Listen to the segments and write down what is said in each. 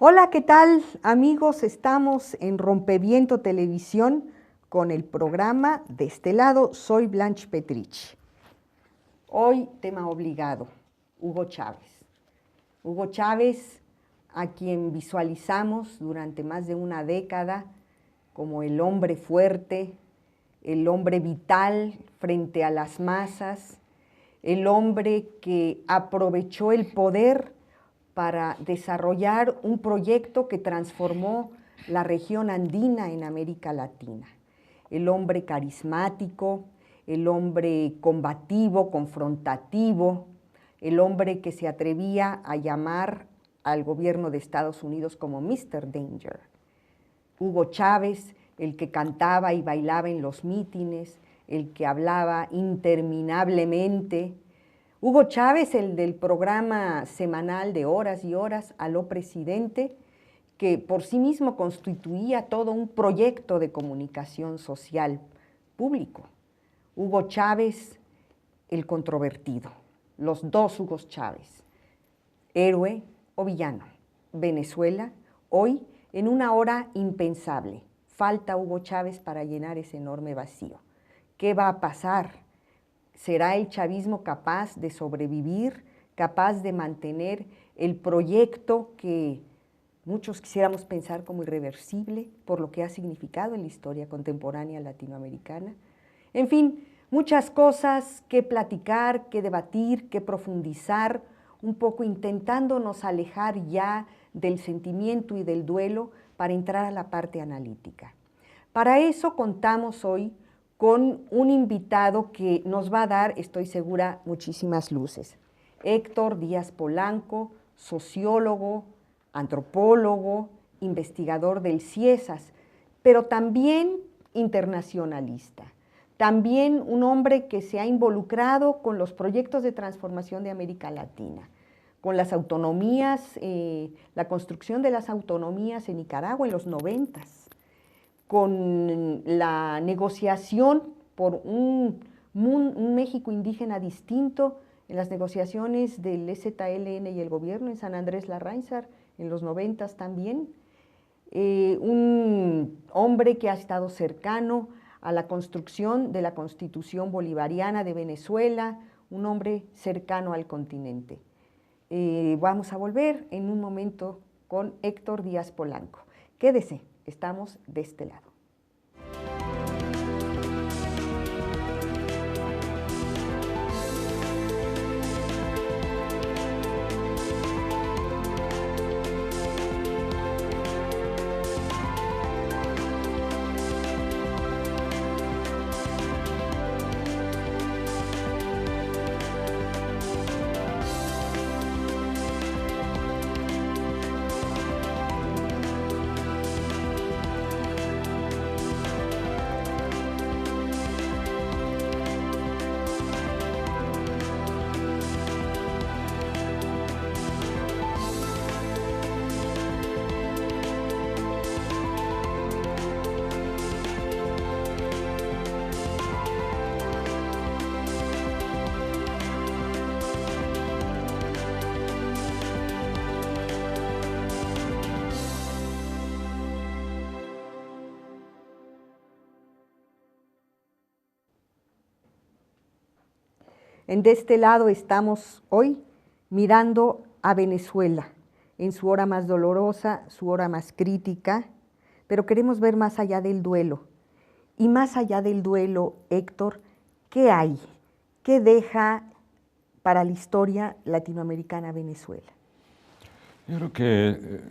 Hola, ¿qué tal, amigos? Estamos en Rompeviento Televisión con el programa De este lado, soy Blanche Petrich. Hoy, tema obligado, Hugo Chávez. Hugo Chávez, a quien visualizamos durante más de una década como el hombre fuerte, el hombre vital frente a las masas, el hombre que aprovechó el poder para desarrollar un proyecto que transformó la región andina en América Latina. El hombre carismático, el hombre combativo, confrontativo, el hombre que se atrevía a llamar al gobierno de Estados Unidos como Mr. Danger. Hugo Chávez, el que cantaba y bailaba en los mítines, el que hablaba interminablemente. Hugo Chávez, el del programa semanal de horas y horas, Aló Presidente, que por sí mismo constituía todo un proyecto de comunicación social público. Hugo Chávez, el controvertido, los dos Hugos Chávez, héroe o villano. Venezuela, hoy, en una hora impensable. Falta Hugo Chávez para llenar ese enorme vacío. ¿Qué va a pasar? ¿Será el chavismo capaz de sobrevivir, capaz de mantener el proyecto que muchos quisiéramos pensar como irreversible por lo que ha significado en la historia contemporánea latinoamericana? En fin, muchas cosas que platicar, que debatir, que profundizar, un poco intentándonos alejar ya del sentimiento y del duelo para entrar a la parte analítica. Para eso contamos hoy con un invitado que nos va a dar, estoy segura, muchísimas luces. Héctor Díaz Polanco, sociólogo, antropólogo, investigador del CIESAS, pero también internacionalista. También un hombre que se ha involucrado con los proyectos de transformación de América Latina, con las autonomías, la construcción de las autonomías en Nicaragua en los 90s, con la negociación por un México indígena distinto en las negociaciones del EZLN y el gobierno en San Andrés Larráinzar en los 90s también. Un hombre que ha estado cercano a la construcción de la Constitución Bolivariana de Venezuela, un hombre cercano al continente. Vamos a volver en un momento con Héctor Díaz Polanco. Quédese. Estamos de este lado. De este lado estamos hoy mirando a Venezuela en su hora más dolorosa, su hora más crítica, pero queremos ver más allá del duelo. Y más allá del duelo, Héctor, ¿qué hay? ¿Qué deja para la historia latinoamericana Venezuela? Yo creo que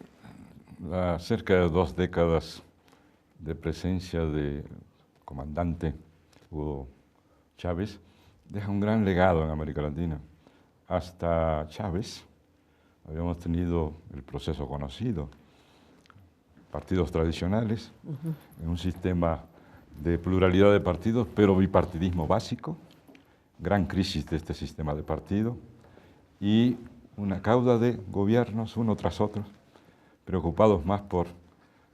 las cerca de 2 décadas de presencia del comandante Hugo Chávez deja un gran legado en América Latina. Hasta Chávez habíamos tenido el proceso conocido, partidos tradicionales, en un sistema de pluralidad de partidos, pero bipartidismo básico, gran crisis de este sistema de partido y una cauda de gobiernos, uno tras otro, preocupados más por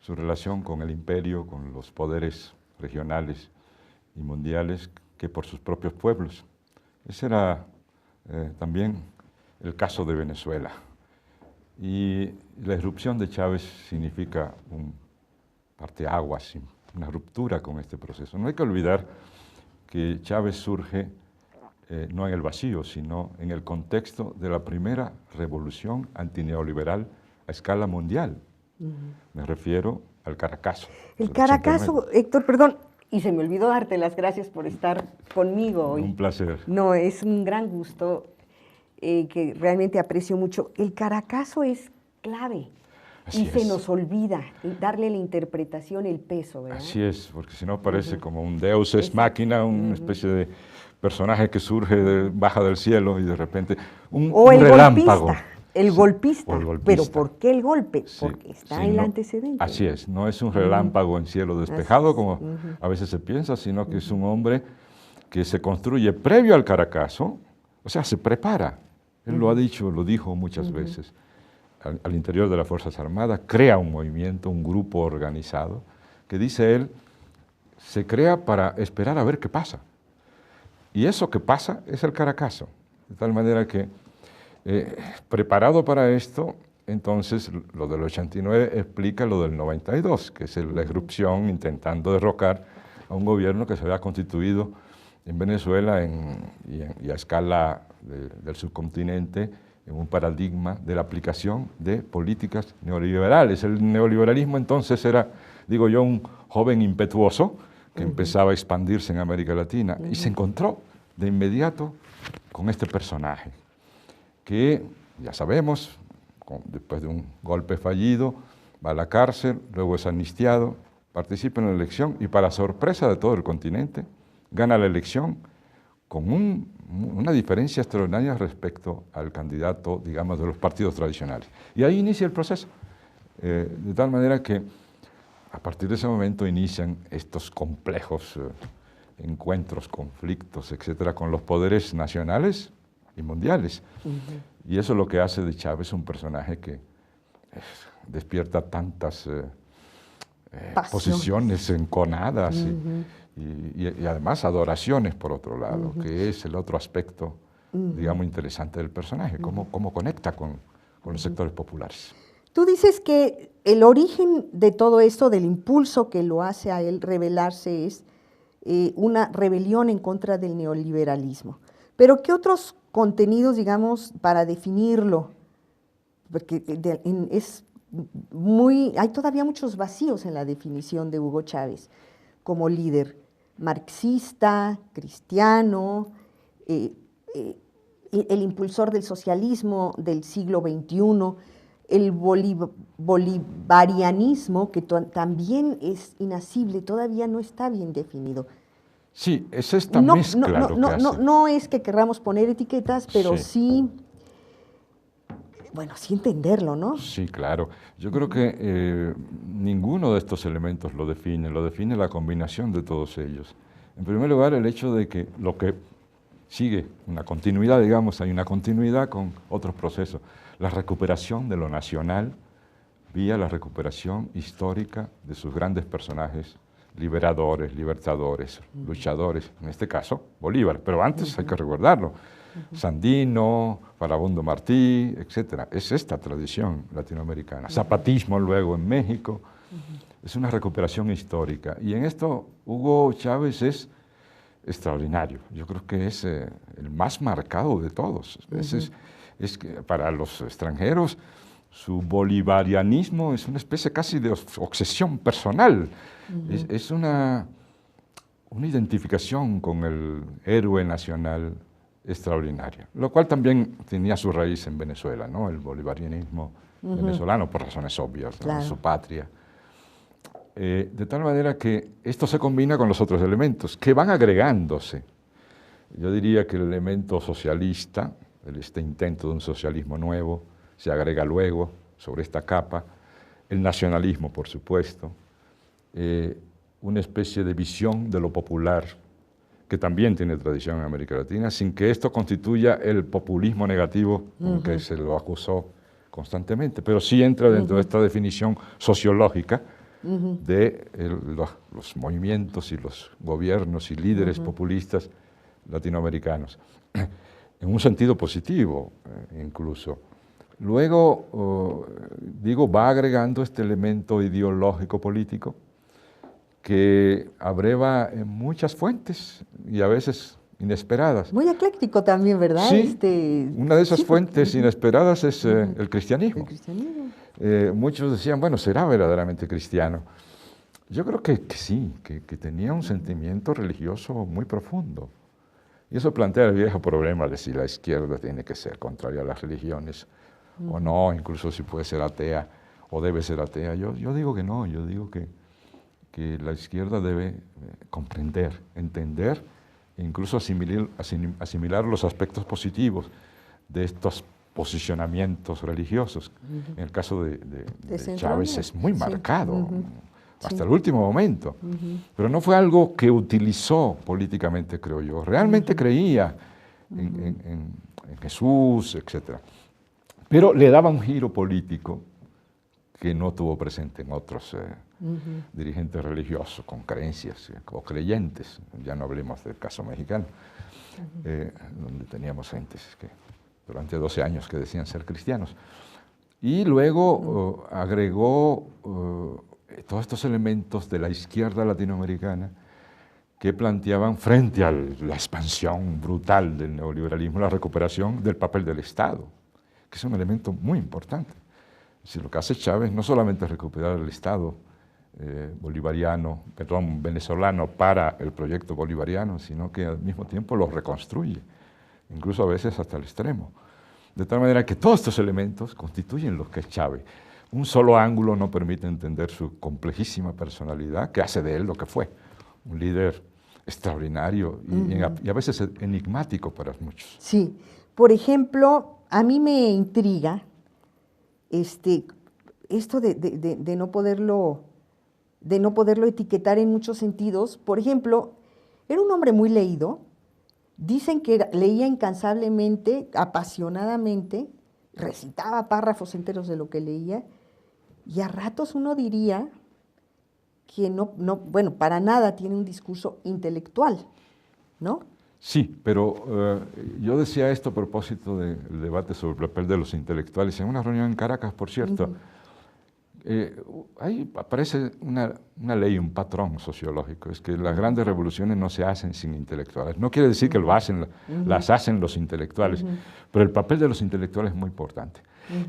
su relación con el imperio, con los poderes regionales y mundiales, que por sus propios pueblos. Ese era también el caso de Venezuela. Y la irrupción de Chávez significa un parteaguas, una ruptura con este proceso. No hay que olvidar que Chávez surge no en el vacío, sino en el contexto de la primera revolución antineoliberal a escala mundial. Me refiero al Caracazo. El Caracazo, Héctor, perdón, y se me olvidó darte las gracias por estar conmigo hoy. Un placer. No, es un gran gusto que realmente aprecio mucho. El Caracazo es clave. Así y se nos olvida darle la interpretación, el peso, ¿verdad? Así es, porque si no parece como un deus ex machina, una especie de personaje que surge, baja del cielo y de repente un relámpago. Golpista, pero ¿por qué el golpe? Sí, porque está el antecedente. Así es, no es un relámpago en cielo despejado como a veces se piensa, sino que es un hombre que se construye previo al Caracazo, o sea, se prepara. Él lo ha dicho, lo dijo muchas veces. Al interior de las Fuerzas Armadas, crea un movimiento, un grupo organizado, que dice él, se crea para esperar a ver qué pasa. Y eso que pasa es el Caracazo. De tal manera que, preparado para esto, entonces lo del 89 explica lo del 92, que es la irrupción intentando derrocar a un gobierno que se había constituido en Venezuela y a escala del subcontinente, en un paradigma de la aplicación de políticas neoliberales. El neoliberalismo entonces era, digo yo, un joven impetuoso que empezaba a expandirse en América Latina y se encontró de inmediato con este personaje que, ya sabemos, después de un golpe fallido, va a la cárcel, luego es amnistiado, participa en la elección y para sorpresa de todo el continente, gana la elección con una diferencia extraordinaria respecto al candidato, digamos, de los partidos tradicionales. Y ahí inicia el proceso, de tal manera que a partir de ese momento inician estos complejos encuentros, conflictos, etcétera, con los poderes nacionales y mundiales. Y eso es lo que hace de Chávez un personaje que despierta tantas posiciones enconadas y además adoraciones por otro lado, que es el otro aspecto, digamos, interesante del personaje, cómo conecta con los sectores populares. Tú dices que el origen de todo esto, del impulso que lo hace a él rebelarse, es una rebelión en contra del neoliberalismo. Pero ¿qué otros contenidos, digamos, para definirlo? Porque hay todavía muchos vacíos en la definición de Hugo Chávez como líder marxista, cristiano, el impulsor del socialismo del siglo XXI, el bolivarianismo, que también es inasible, todavía no está bien definido. Sí, es esta mezcla lo que hace. No es que querramos poner etiquetas, pero sí, bueno, sí entenderlo, ¿no? Sí, claro. Yo creo que ninguno de estos elementos lo define la combinación de todos ellos. En primer lugar, el hecho de que lo que sigue, una continuidad, digamos, hay una continuidad con otros procesos. La recuperación de lo nacional vía la recuperación histórica de sus grandes personajes, liberadores, libertadores, luchadores, en este caso Bolívar, pero antes hay que recordarlo, Sandino, Farabundo Martí, etc. Es esta tradición latinoamericana. Zapatismo luego en México, es una recuperación histórica. Y en esto Hugo Chávez es extraordinario. Yo creo que es el más marcado de todos. Es que para los extranjeros su bolivarianismo es una especie casi de obsesión personal. Es una identificación con el héroe nacional extraordinaria, lo cual también tenía su raíz en Venezuela, ¿no? El bolivarianismo venezolano, por razones obvias, claro, ¿no? Su patria. De tal manera que esto se combina con los otros elementos que van agregándose. Yo diría que el elemento socialista, este intento de un socialismo nuevo, se agrega luego sobre esta capa, el nacionalismo, por supuesto, una especie de visión de lo popular, que también tiene tradición en América Latina, sin que esto constituya el populismo negativo con que se lo acusó constantemente, pero sí entra dentro de esta definición sociológica de los movimientos y los gobiernos y líderes populistas latinoamericanos, en un sentido positivo incluso. Luego, digo, va agregando este elemento ideológico político que abreva en muchas fuentes y a veces inesperadas. Muy ecléctico también, ¿verdad? Sí, una de esas sí, fuentes inesperadas es el el cristianismo. cristianismo. Muchos decían, bueno, ¿será verdaderamente cristiano? Yo creo que sí, que tenía un sentimiento religioso muy profundo. Y eso plantea el viejo problema de si la izquierda tiene que ser contraria a las religiones o no, incluso si puede ser atea o debe ser atea. Yo digo que no, yo digo que la izquierda debe comprender, entender e incluso asimilar los aspectos positivos de estos posicionamientos religiosos. En el caso de Chávez es muy marcado, hasta el último momento. Pero no fue algo que utilizó políticamente, creo yo. Realmente creía en Jesús, etc. Pero le daba un giro político que no tuvo presente en otros dirigentes religiosos con creencias o creyentes. Ya no hablemos del caso mexicano, donde teníamos gentes que durante 12 años que decían ser cristianos. Y luego agregó todos estos elementos de la izquierda latinoamericana que planteaban frente a la expansión brutal del neoliberalismo, la recuperación del papel del Estado, que es un elemento muy importante. Si lo que hace Chávez no solamente es recuperar el Estado venezolano para el proyecto bolivariano, sino que al mismo tiempo lo reconstruye, incluso a veces hasta el extremo. De tal manera que todos estos elementos constituyen lo que es Chávez. Un solo ángulo no permite entender su complejísima personalidad, que hace de él lo que fue, un líder extraordinario y a veces enigmático para muchos. Sí, por ejemplo, a mí me intriga esto de no poderlo etiquetar en muchos sentidos. Por ejemplo, era un hombre muy leído, dicen que leía incansablemente, apasionadamente, recitaba párrafos enteros de lo que leía, y a ratos uno diría que bueno, para nada tiene un discurso intelectual, ¿no? Sí, pero yo decía esto a propósito del debate sobre el papel de los intelectuales. En una reunión en Caracas, por cierto, ahí aparece una ley, un patrón sociológico, es que las grandes revoluciones no se hacen sin intelectuales. No quiere decir que las hacen los intelectuales, pero el papel de los intelectuales es muy importante.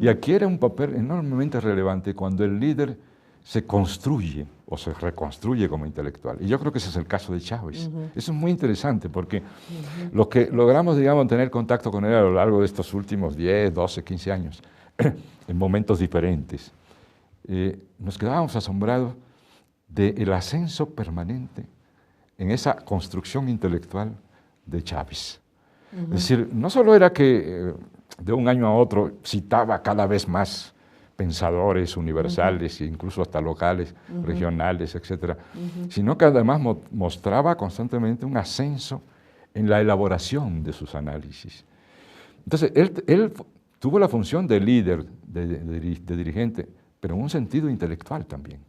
Y adquiere un papel enormemente relevante cuando el líder se construye o se reconstruye como intelectual. Y yo creo que ese es el caso de Chávez. Eso es muy interesante porque lo que logramos, digamos, tener contacto con él a lo largo de estos últimos 10, 12, 15 años, en momentos diferentes, nos quedábamos asombrados del ascenso permanente en esa construcción intelectual de Chávez. Es decir, no solo era que de un año a otro citaba cada vez más pensadores universales e incluso hasta locales, regionales, etc., sino que además mostraba constantemente un ascenso en la elaboración de sus análisis. Entonces, él tuvo la función de líder, de dirigente, pero en un sentido intelectual también,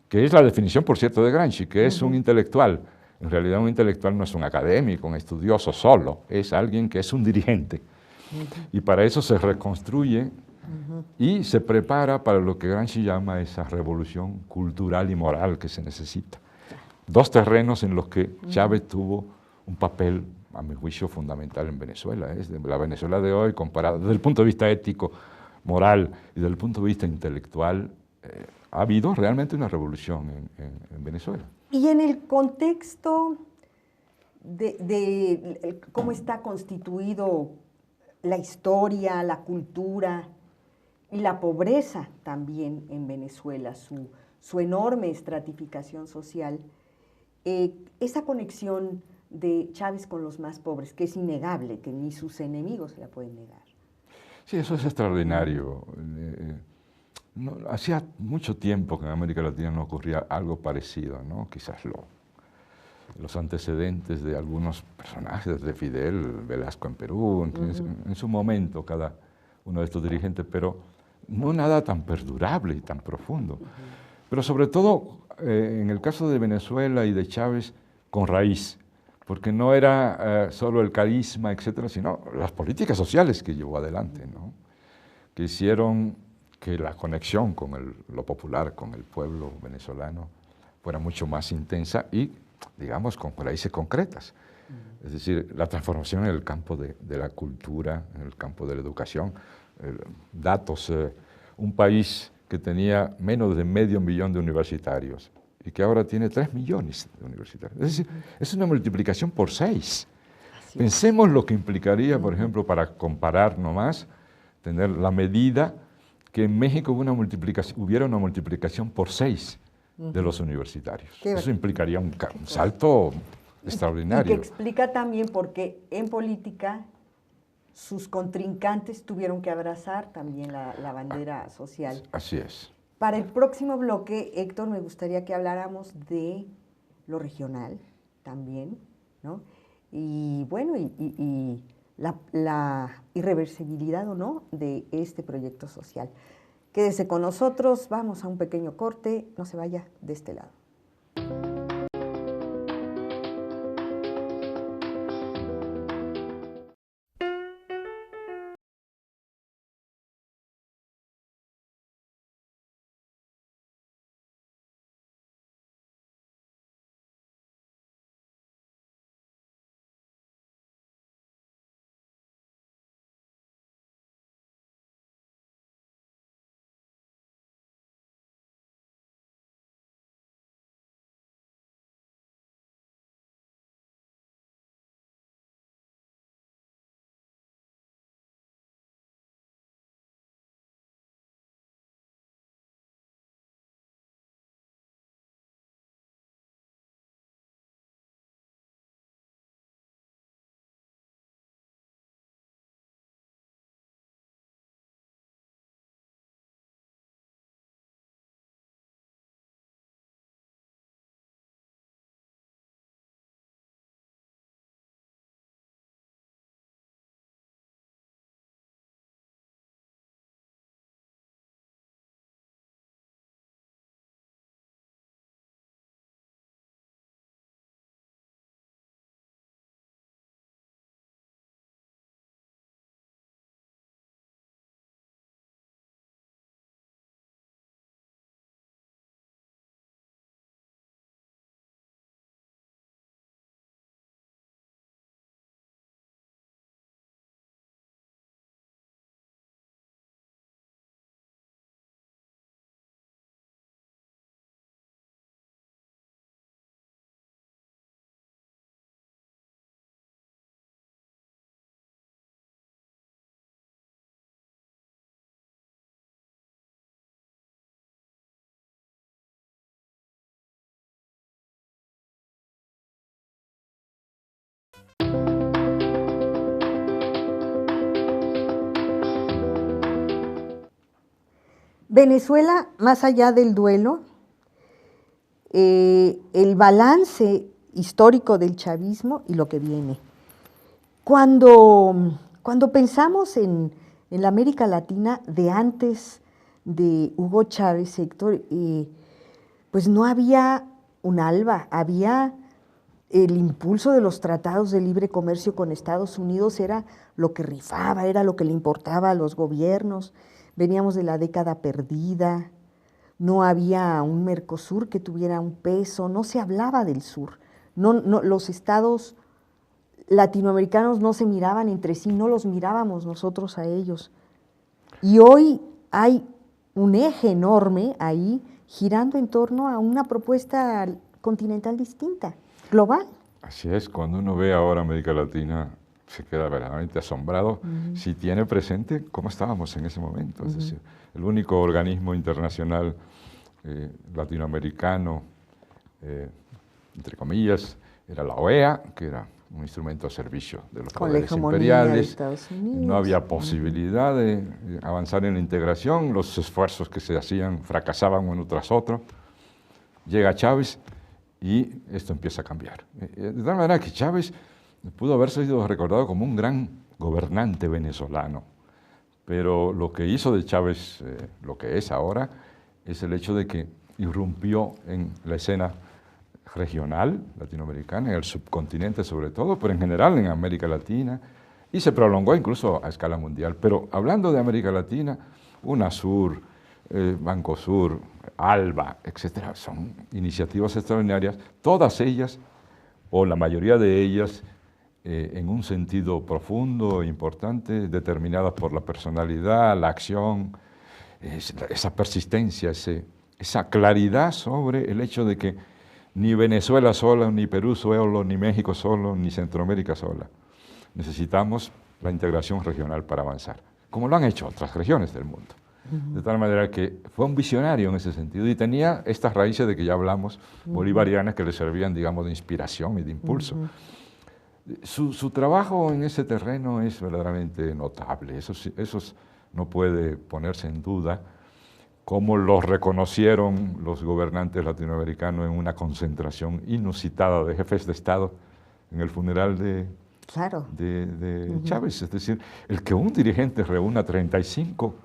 que es la definición, por cierto, de Gramsci, que es un intelectual. En realidad un intelectual no es un académico, un estudioso solo, es alguien que es un dirigente. Y para eso se reconstruye y se prepara para lo que Gramsci llama esa revolución cultural y moral que se necesita. Dos terrenos en los que Chávez tuvo un papel, a mi juicio, fundamental en Venezuela. Es la Venezuela de hoy, comparada desde el punto de vista ético, moral y desde el punto de vista intelectual, ha habido realmente una revolución en Venezuela. Y en el contexto de cómo está constituido la historia, la cultura y la pobreza también en Venezuela, su enorme estratificación social, esa conexión de Chávez con los más pobres, que es innegable, que ni sus enemigos la pueden negar. Sí, eso es extraordinario. Hacía mucho tiempo que en América Latina no ocurría algo parecido, ¿no? Quizás los antecedentes de algunos personajes, de Fidel, Velasco en Perú, en su momento cada uno de estos dirigentes, pero no nada tan perdurable y tan profundo. Pero sobre todo, en el caso de Venezuela y de Chávez, con raíz, porque no era solo el carisma, etcétera, sino las políticas sociales que llevó adelante, ¿no? que hicieron que la conexión con lo popular, con el pueblo venezolano, fuera mucho más intensa y, digamos, con raíces concretas. Es decir, la transformación en el campo de la cultura, en el campo de la educación, datos, un país que tenía menos de 500.000 de universitarios y que ahora tiene 3 millones de universitarios. Es decir, es una multiplicación por 6. Pensemos lo que implicaría, por ejemplo, para comparar nomás, tener la medida que en México hubiera una multiplicación por 6 de los universitarios. Eso implicaría un salto extraordinario. Y que explica también por qué en política sus contrincantes tuvieron que abrazar también la bandera social. Así es. Para el próximo bloque, Héctor, me gustaría que habláramos de lo regional también, ¿no? Y bueno, y la irreversibilidad o no de este proyecto social. Quédese con nosotros, vamos a un pequeño corte, no se vaya de este lado. Venezuela, más allá del duelo, el balance histórico del chavismo y lo que viene. Cuando pensamos en la América Latina de antes de Hugo Chávez, Héctor, pues no había un ALBA, había el impulso de los tratados de libre comercio con Estados Unidos, era lo que rifaba, era lo que le importaba a los gobiernos. Veníamos de la década perdida, no había un Mercosur que tuviera un peso, no se hablaba del sur, los estados latinoamericanos no se miraban entre sí, no los mirábamos nosotros a ellos. Y hoy hay un eje enorme ahí girando en torno a una propuesta continental distinta, global. Así es, cuando uno ve ahora América Latina, se queda verdaderamente asombrado si tiene presente cómo estábamos en ese momento. Es decir, el único organismo internacional latinoamericano, entre comillas, era la OEA, que era un instrumento a servicio de los poderes imperiales. No había posibilidad de avanzar en la integración, los esfuerzos que se hacían fracasaban uno tras otro. Llega Chávez y esto empieza a cambiar. De tal manera que Chávez pudo haber sido recordado como un gran gobernante venezolano, pero lo que hizo de Chávez lo que es ahora es el hecho de que irrumpió en la escena regional latinoamericana, en el subcontinente sobre todo, pero en general en América Latina, y se prolongó incluso a escala mundial. Pero hablando de América Latina, UNASUR, Banco Sur, ALBA, etcétera, son iniciativas extraordinarias, todas ellas, o la mayoría de ellas, en un sentido profundo, importante, determinadas por la personalidad, la acción, esa persistencia, esa claridad sobre el hecho de que ni Venezuela sola, ni Perú solo, ni México solo, ni Centroamérica sola. Necesitamos la integración regional para avanzar, como lo han hecho otras regiones del mundo. De tal manera que fue un visionario en ese sentido y tenía estas raíces de que ya hablamos, bolivarianas, que le servían, digamos, de inspiración y de impulso. Su trabajo en ese terreno es verdaderamente notable, eso no puede ponerse en duda, como lo reconocieron los gobernantes latinoamericanos en una concentración inusitada de jefes de Estado en el funeral de Chávez. Es decir, el que un dirigente reúna 35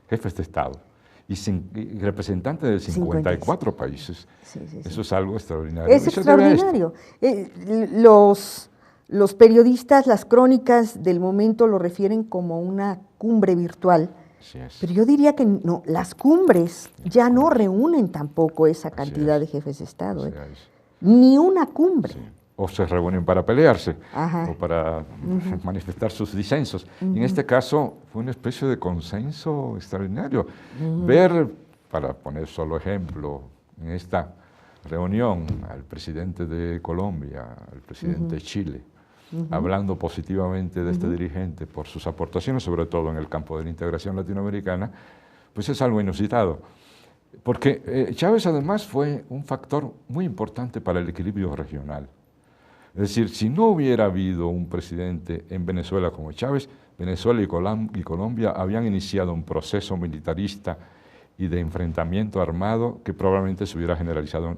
jefes de Estado y representantes de 54 países, eso es algo extraordinario. Es extraordinario. Los periodistas, las crónicas del momento lo refieren como una cumbre virtual. Pero yo diría que no, las cumbres ya no reúnen tampoco esa cantidad de jefes de Estado. Ni una cumbre. O se reúnen para pelearse, o para manifestar sus disensos. Y en este caso fue una especie de consenso extraordinario. Ver, para poner solo ejemplo, en esta reunión al presidente de Colombia, al presidente de Chile, hablando positivamente de este dirigente por sus aportaciones, sobre todo en el campo de la integración latinoamericana, pues es algo inusitado. Porque Chávez además fue un factor muy importante para el equilibrio regional. Es decir, si no hubiera habido un presidente en Venezuela como Chávez, Venezuela y Colombia habían iniciado un proceso militarista y de enfrentamiento armado que probablemente se hubiera generalizado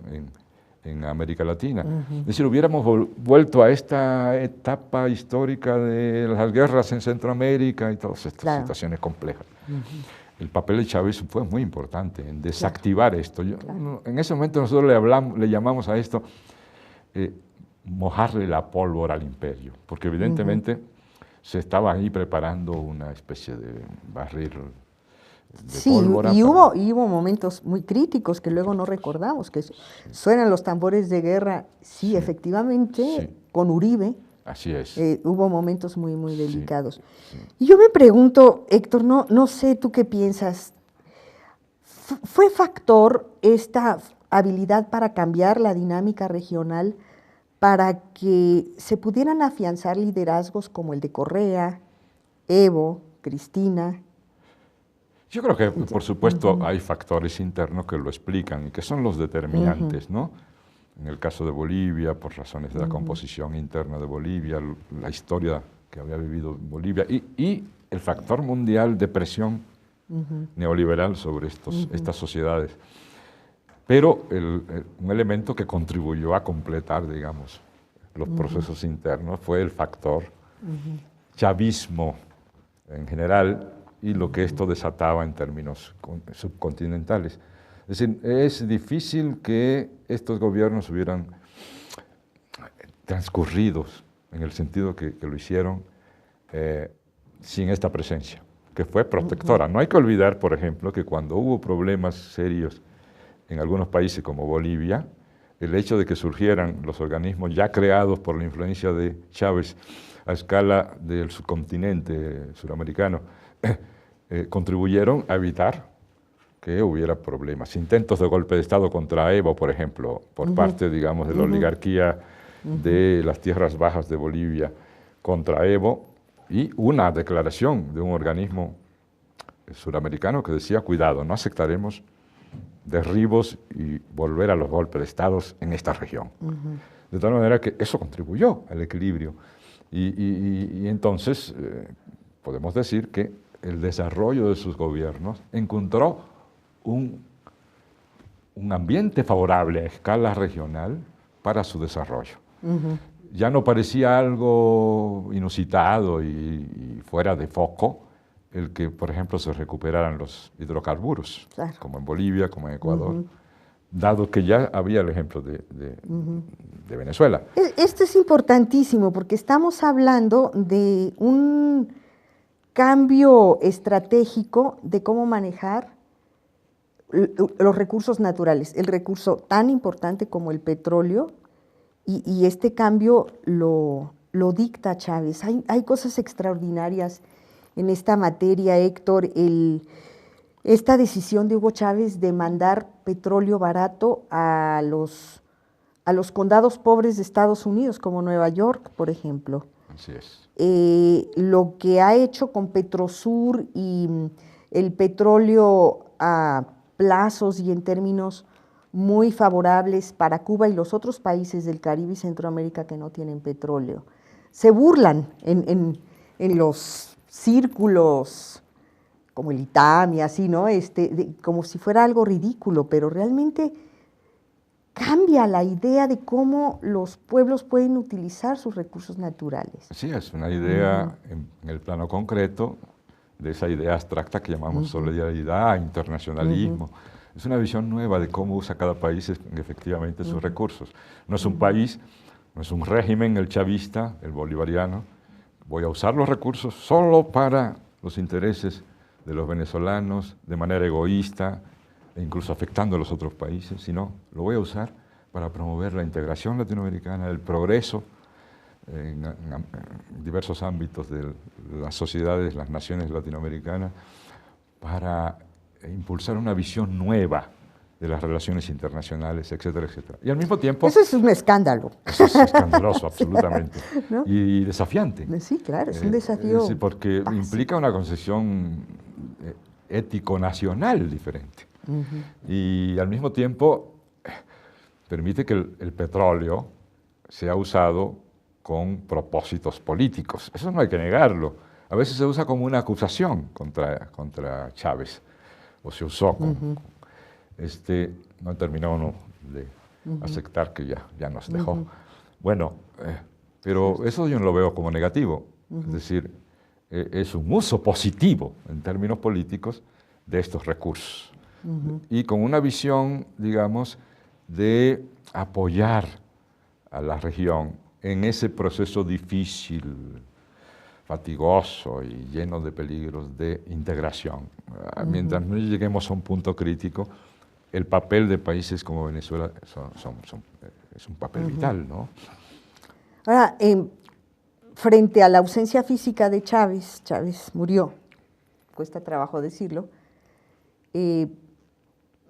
en América Latina. Es decir, hubiéramos vuelto a esta etapa histórica de las guerras en Centroamérica y todas estas situaciones complejas. El papel de Chávez fue muy importante en desactivar esto. En ese momento nosotros le llamamos a esto mojarle la pólvora al imperio, porque evidentemente se estaba ahí preparando una especie de barril de pólvora. Y hubo momentos muy críticos que luego no recordamos, que suenan los tambores de guerra, efectivamente, con Uribe. Así es. Hubo momentos muy, muy delicados. Y yo me pregunto, Héctor, no sé tú qué piensas, ¿fue factor esta habilidad para cambiar la dinámica regional para que se pudieran afianzar liderazgos como el de Correa, Evo, Cristina? Yo creo que, por supuesto, hay factores internos que lo explican y que son los determinantes, ¿no? En el caso de Bolivia, por razones de la composición interna de Bolivia, la historia que había vivido Bolivia y el factor mundial de presión neoliberal sobre estas sociedades. Pero un elemento que contribuyó a completar, digamos, los procesos internos fue el factor chavismo en general y lo que esto desataba en términos subcontinentales. Es decir, es difícil que estos gobiernos hubieran transcurrido en el sentido que lo hicieron sin esta presencia, que fue protectora. No hay que olvidar, por ejemplo, que cuando hubo problemas serios en algunos países como Bolivia, el hecho de que surgieran los organismos ya creados por la influencia de Chávez a escala del subcontinente suramericano, contribuyeron a evitar que hubiera problemas. Intentos de golpe de Estado contra Evo, por ejemplo, por parte, digamos, de la oligarquía de las tierras bajas de Bolivia contra Evo, y una declaración de un organismo suramericano que decía, cuidado, no aceptaremos derribos y volver a los golpes de Estado en esta región. De tal manera que eso contribuyó al equilibrio. Y entonces podemos decir que el desarrollo de sus gobiernos encontró un ambiente favorable a escala regional para su desarrollo. Ya no parecía algo inusitado y fuera de foco el que, por ejemplo, se recuperaran los hidrocarburos, como en Bolivia, como en Ecuador, dado que ya había el ejemplo de Venezuela. Esto es importantísimo porque estamos hablando de cambio estratégico de cómo manejar los recursos naturales, el recurso tan importante como el petróleo, y este cambio lo dicta Chávez. Hay cosas extraordinarias en esta materia, Héctor. Esta decisión de Hugo Chávez de mandar petróleo barato a los condados pobres de Estados Unidos, como Nueva York, por ejemplo. Así es. Lo que ha hecho con Petrosur y el petróleo a plazos y en términos muy favorables para Cuba y los otros países del Caribe y Centroamérica que no tienen petróleo. Se burlan en los círculos como el ITAM y así, ¿no? Como si fuera algo ridículo, pero realmente cambia la idea de cómo los pueblos pueden utilizar sus recursos naturales. Sí, es una idea en el plano concreto de esa idea abstracta que llamamos solidaridad, internacionalismo. Es una visión nueva de cómo usa cada país efectivamente sus recursos. No es un país, no es un régimen, el chavista, el bolivariano. Voy a usar los recursos solo para los intereses de los venezolanos, de manera egoísta, e incluso afectando a los otros países, sino lo voy a usar para promover la integración latinoamericana, el progreso en diversos ámbitos de las sociedades, las naciones latinoamericanas, para impulsar una visión nueva de las relaciones internacionales, etcétera, etcétera. Y al mismo tiempo... Eso es un escándalo. Eso es escandaloso, absolutamente. ¿No? Y desafiante. Sí, claro, es un desafío. Sí, porque básico. implica una concepción ético-nacional diferente. Y al mismo tiempo permite que el petróleo sea usado con propósitos políticos. Eso no hay que negarlo. A veces se usa como una acusación contra Chávez, o se usó. No terminó de aceptar que ya nos dejó. Bueno, pero eso yo no lo veo como negativo. Es decir, es un uso positivo en términos políticos de estos recursos. Y con una visión, digamos, de apoyar a la región en ese proceso difícil, fatigoso y lleno de peligros de integración. Mientras no lleguemos a un punto crítico, el papel de países como Venezuela es un papel vital, ¿no? Ahora, frente a la ausencia física de Chávez, Chávez murió, cuesta trabajo decirlo,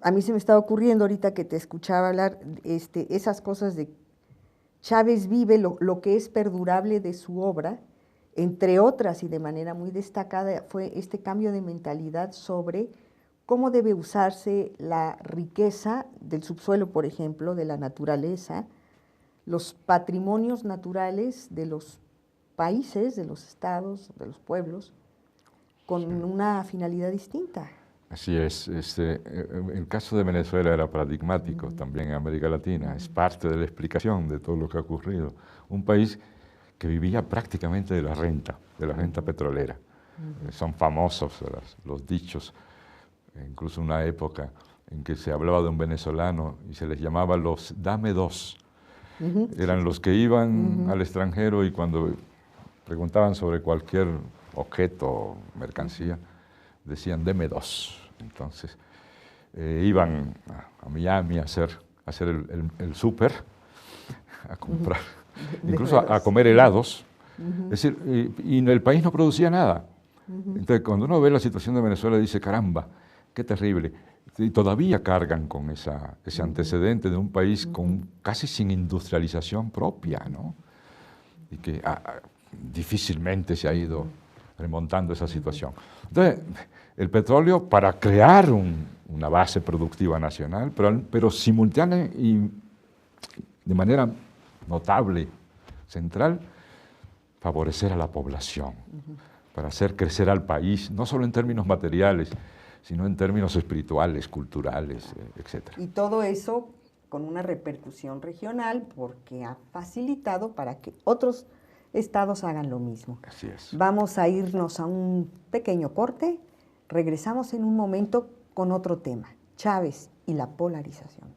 a mí se me estaba ocurriendo ahorita que te escuchaba hablar, esas cosas de Chávez vive lo que es perdurable de su obra, entre otras y de manera muy destacada fue este cambio de mentalidad sobre cómo debe usarse la riqueza del subsuelo, por ejemplo, de la naturaleza, los patrimonios naturales de los países, de los estados, de los pueblos, con una finalidad distinta. Así es. El caso de Venezuela era paradigmático también en América Latina. Es parte de la explicación de todo lo que ha ocurrido. Un país que vivía prácticamente de la renta petrolera. Son famosos los dichos, incluso una época en que se hablaba de un venezolano y se les llamaba los dame dos. Eran los que iban al extranjero y cuando preguntaban sobre cualquier objeto o mercancía, decían deme dos. Entonces iban a Miami a hacer el súper, a comprar, incluso a comer helados. Es decir, y el país no producía nada. Entonces, cuando uno ve la situación de Venezuela, dice, caramba, qué terrible. Y todavía cargan con ese antecedente de un país casi sin industrialización propia, ¿no? Y que difícilmente se ha ido remontando esa situación. Entonces, el petróleo para crear una base productiva nacional, pero simultánea y de manera notable, central, favorecer a la población, para hacer crecer al país, no solo en términos materiales, sino en términos espirituales, culturales, etc. Y todo eso con una repercusión regional porque ha facilitado para que otros estados hagan lo mismo. Así es. Vamos a irnos a un pequeño corte, regresamos en un momento con otro tema, Chávez y la polarización.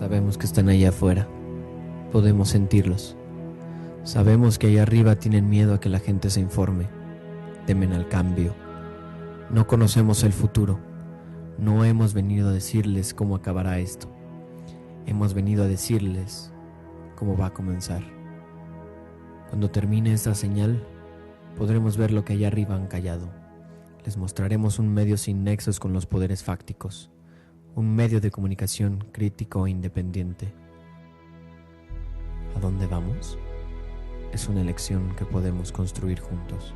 Sabemos que están allá afuera. Podemos sentirlos. Sabemos que allá arriba tienen miedo a que la gente se informe. Temen al cambio. No conocemos el futuro. No hemos venido a decirles cómo acabará esto. Hemos venido a decirles cómo va a comenzar. Cuando termine esta señal, podremos ver lo que allá arriba han callado. Les mostraremos un medio sin nexos con los poderes fácticos. Un medio de comunicación crítico e independiente. ¿A dónde vamos? Es una elección que podemos construir juntos.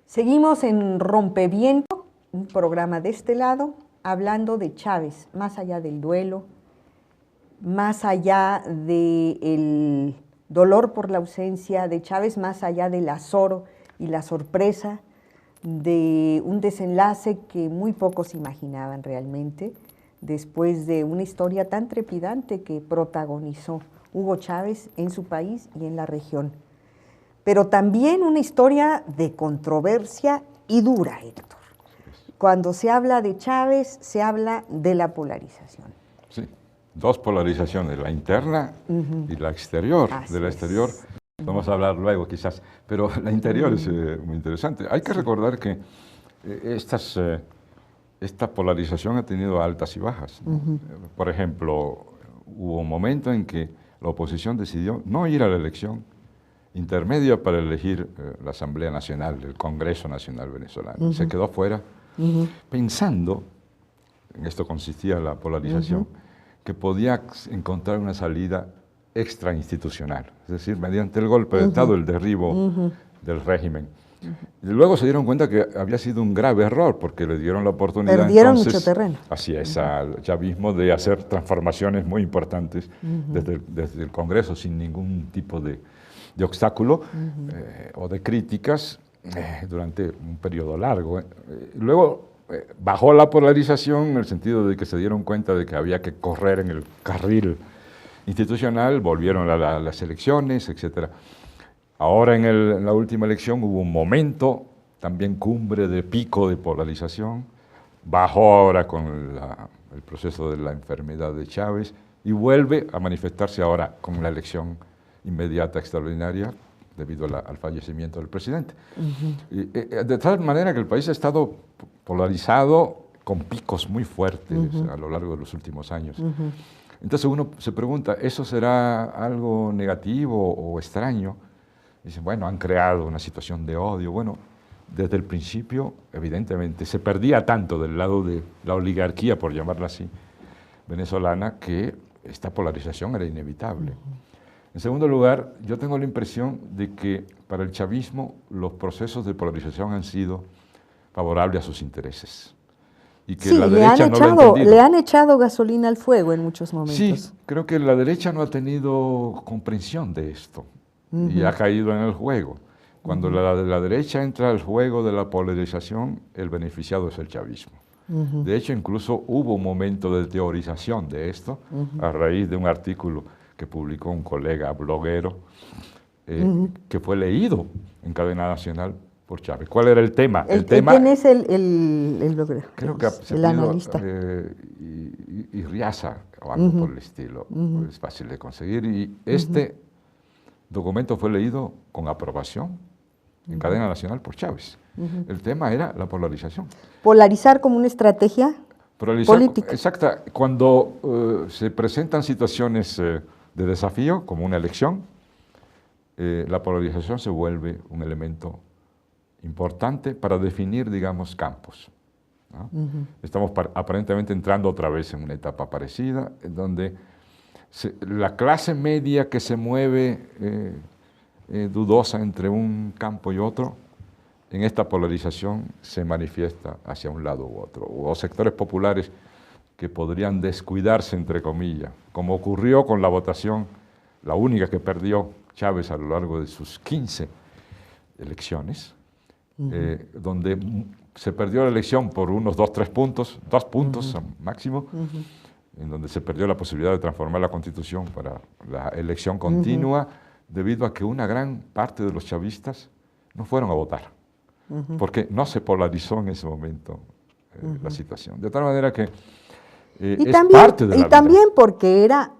Seguimos en Rompeviento, un programa de este lado, hablando de Chávez, más allá del duelo, más allá del dolor por la ausencia de Chávez, más allá del azoro y la sorpresa de un desenlace que muy pocos imaginaban realmente, después de una historia tan trepidante que protagonizó Hugo Chávez en su país y en la región. Pero también una historia de controversia y dura, Héctor. Cuando se habla de Chávez, se habla de la polarización. Sí, dos polarizaciones, la interna y la exterior. Así de la exterior vamos a hablar luego quizás, pero la interior es muy interesante. Hay que recordar que esta polarización ha tenido altas y bajas, ¿no? Por ejemplo, hubo un momento en que la oposición decidió no ir a la elección intermedia para elegir la Asamblea Nacional, el Congreso Nacional Venezolano. Se quedó fuera pensando, en esto consistía la polarización, que podía encontrar una salida extrainstitucional, es decir, mediante el golpe de Estado, el derribo del régimen. Y luego se dieron cuenta que había sido un grave error, porque le dieron la oportunidad Perdieron entonces, mucho terreno. Así es, al chavismo de hacer transformaciones muy importantes desde el Congreso sin ningún tipo de obstáculo o de críticas durante un periodo largo. Luego bajó la polarización en el sentido de que se dieron cuenta de que había que correr en el carril institucional, volvieron a las elecciones, etc. Ahora en la última elección hubo un momento, también cumbre de pico de polarización, bajó ahora con el proceso de la enfermedad de Chávez y vuelve a manifestarse ahora con la elección inmediata extraordinaria debido al fallecimiento del presidente. De tal manera que el país ha estado polarizado con picos muy fuertes a lo largo de los últimos años. Entonces uno se pregunta, ¿eso será algo negativo o extraño? Dicen, bueno, han creado una situación de odio. Bueno, desde el principio, evidentemente, se perdía tanto del lado de la oligarquía, por llamarla así, venezolana, que esta polarización era inevitable. En segundo lugar, yo tengo la impresión de que para el chavismo los procesos de polarización han sido favorables a sus intereses. Y que Sí, la derecha no lo ha entendido. le han echado gasolina al fuego en muchos momentos. Sí, creo que la derecha no ha tenido comprensión de esto y ha caído en el juego. Cuando la derecha entra al juego de la polarización, el beneficiado es el chavismo. De hecho, incluso hubo un momento de teorización de esto a raíz de un artículo que publicó un colega bloguero que fue leído en cadena nacional por Chávez. ¿Cuál era el tema? ¿Quién es el bloguero? Creo que el analista. Irriaza o algo por el estilo. Es fácil de conseguir. Y este documento fue leído con aprobación en cadena nacional por Chávez. El tema era la polarización. Polarizar como una estrategia política. Exacta. Cuando se presentan situaciones de desafío, como una elección, la polarización se vuelve un elemento importante para definir, digamos, campos, ¿no? Estamos aparentemente entrando otra vez en una etapa parecida, en donde la clase media que se mueve dudosa entre un campo y otro, en esta polarización se manifiesta hacia un lado u otro, o sectores populares que podrían descuidarse, entre comillas, como ocurrió con la votación, la única que perdió Chávez a lo largo de sus 15 elecciones, donde se perdió la elección por unos 2 puntos máximo, en donde se perdió la posibilidad de transformar la Constitución para la elección continua, debido a que una gran parte de los chavistas no fueron a votar, porque no se polarizó en ese momento la situación. De tal manera que es parte de la vida. Y también porque era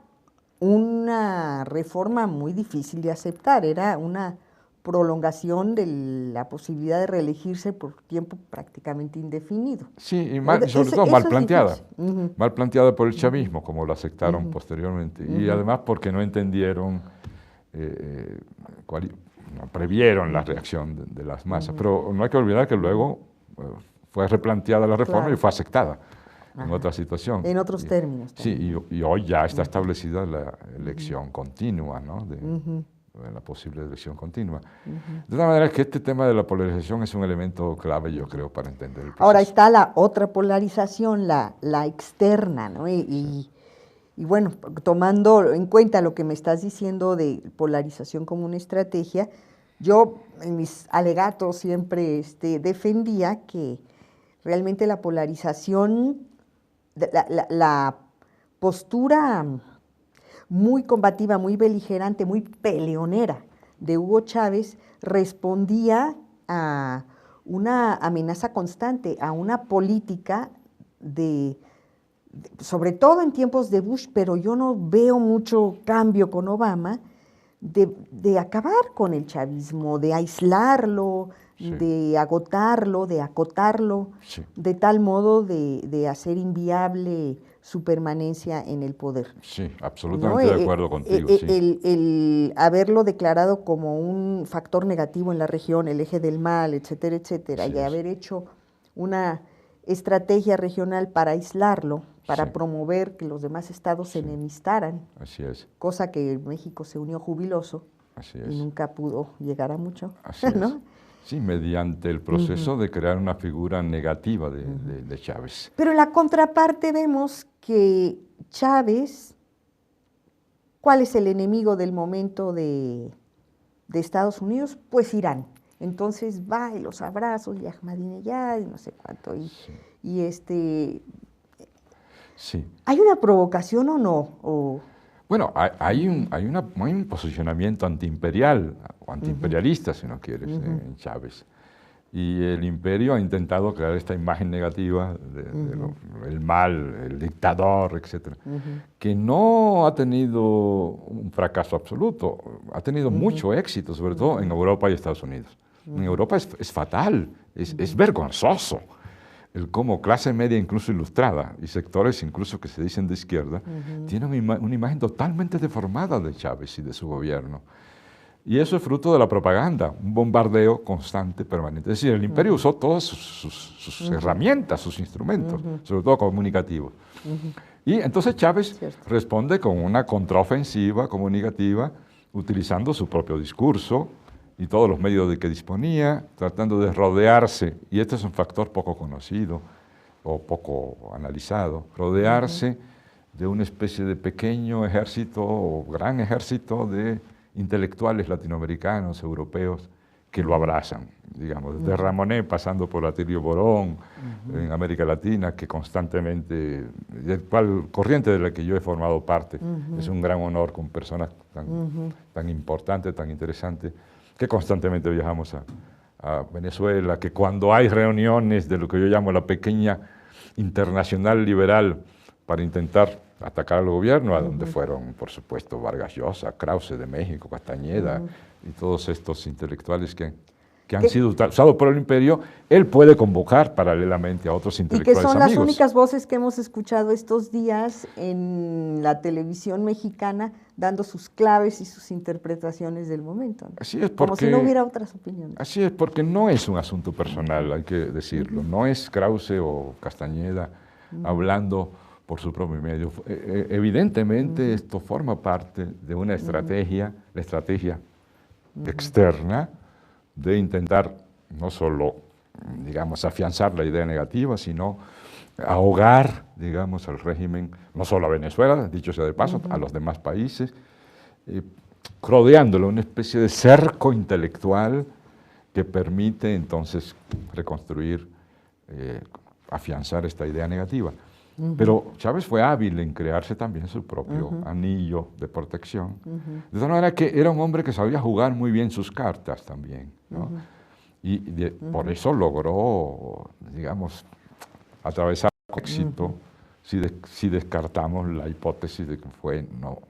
una reforma muy difícil de aceptar, era una prolongación de la posibilidad de reelegirse por tiempo prácticamente indefinido. Sí, y sobre todo mal planteada. Mal planteada por el chavismo, como lo aceptaron posteriormente. Y además porque no entendieron, no previeron la reacción de las masas. Pero no hay que olvidar que luego fue replanteada la reforma y fue aceptada en otra situación. En otros términos. Sí, y hoy ya está establecida la elección continua, ¿no? La posible elección continua. De tal manera que este tema de la polarización es un elemento clave, yo creo, para entender el proceso. Ahora está la otra polarización, la externa, ¿no? Y bueno, tomando en cuenta lo que me estás diciendo de polarización como una estrategia, yo en mis alegatos siempre defendía que realmente la polarización, la postura muy combativa, muy beligerante, muy peleonera de Hugo Chávez respondía a una amenaza constante, a una política sobre todo en tiempos de Bush, pero yo no veo mucho cambio con Obama, de acabar con el chavismo, de aislarlo, de agotarlo, de acotarlo, de tal modo de hacer inviable su permanencia en el poder. Sí, absolutamente de acuerdo contigo. El haberlo declarado como un factor negativo en la región, el eje del mal, etcétera, etcétera, y haber hecho una estrategia regional para aislarlo, para promover que los demás estados se enemistaran. Así es. Cosa que México se unió jubiloso y nunca pudo llegar a mucho. Así es. ¿No? Sí, mediante el proceso de crear una figura negativa de Chávez. Pero en la contraparte vemos que Chávez, ¿cuál es el enemigo del momento de Estados Unidos? Pues Irán. Entonces va y los abrazos y Ahmadinejad y no sé cuánto. ¿Hay una provocación o no? Bueno, hay un posicionamiento antiimperial, o antiimperialista, si no quieres, en Chávez. Y el imperio ha intentado crear esta imagen negativa del mal, el dictador, etc. Que no ha tenido un fracaso absoluto, ha tenido mucho éxito, sobre todo en Europa y Estados Unidos. En Europa es fatal, es vergonzoso el cómo clase media, incluso ilustrada, y sectores incluso que se dicen de izquierda, tienen una imagen totalmente deformada de Chávez y de su gobierno. Y eso es fruto de la propaganda, un bombardeo constante, permanente. Es decir, el imperio usó todas sus herramientas, sus instrumentos, sobre todo comunicativos. Y entonces Chávez responde con una contraofensiva comunicativa, utilizando su propio discurso y todos los medios de que disponía, tratando de rodearse, y este es un factor poco conocido o poco analizado, rodearse de una especie de pequeño ejército o gran ejército de intelectuales latinoamericanos, europeos, que lo abrazan, digamos, desde Ramonet pasando por Atilio Borón, en América Latina, que constantemente, del cual corriente de la que yo he formado parte, es un gran honor con personas tan importantes, tan interesantes, que constantemente viajamos a Venezuela, que cuando hay reuniones de lo que yo llamo la pequeña internacional liberal para intentar atacar al gobierno, a donde fueron, por supuesto, Vargas Llosa, Krause de México, Castañeda y todos estos intelectuales que han sido usados por el imperio, él puede convocar paralelamente a otros intelectuales amigos. Y que son las únicas voces que hemos escuchado estos días en la televisión mexicana, dando sus claves y sus interpretaciones del momento, ¿no? Así es, como si no hubiera otras opiniones. Así es, porque no es un asunto personal, hay que decirlo. No es Krause o Castañeda hablando por su propio medio. Evidentemente esto forma parte de una estrategia, la estrategia externa, de intentar no solo, digamos, afianzar la idea negativa, sino ahogar, digamos, al régimen, no solo a Venezuela, dicho sea de paso, a los demás países, rodeándolo, una especie de cerco intelectual que permite entonces reconstruir, afianzar esta idea negativa. Pero Chávez fue hábil en crearse también su propio anillo de protección. De tal manera que era un hombre que sabía jugar muy bien sus cartas también, ¿no? Y por eso logró, digamos, atravesar con éxito, si descartamos la hipótesis de que fue no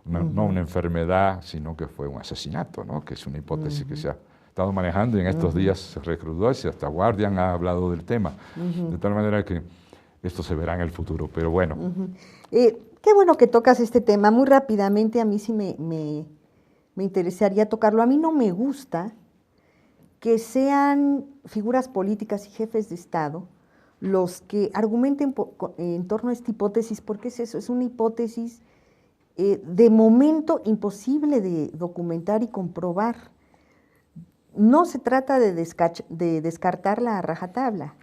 una enfermedad, sino que fue un asesinato, ¿no? Que es una hipótesis que se ha estado manejando y en estos días se recrudece, hasta Guardian ha hablado del tema, de tal manera que esto se verá en el futuro, pero bueno. Qué bueno que tocas este tema. Muy rápidamente, a mí sí me interesaría tocarlo. A mí no me gusta que sean figuras políticas y jefes de Estado los que argumenten en torno a esta hipótesis, porque es eso, es una hipótesis de momento imposible de documentar y comprobar. No se trata de descartarla a rajatabla,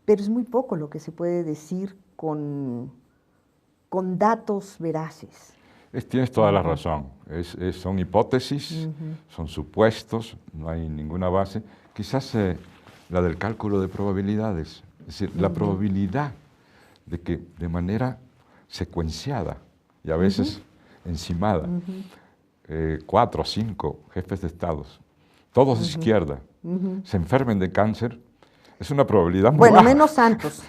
pero es muy poco lo que se puede decir con datos veraces. Tienes toda la razón. Son hipótesis, son supuestos, no hay ninguna base. Quizás la del cálculo de probabilidades, es decir, la probabilidad de que de manera secuenciada y a veces encimada, 4 o 5 jefes de Estados, todos de izquierda, se enfermen de cáncer, es una probabilidad muy baja. Bueno, menos Santos.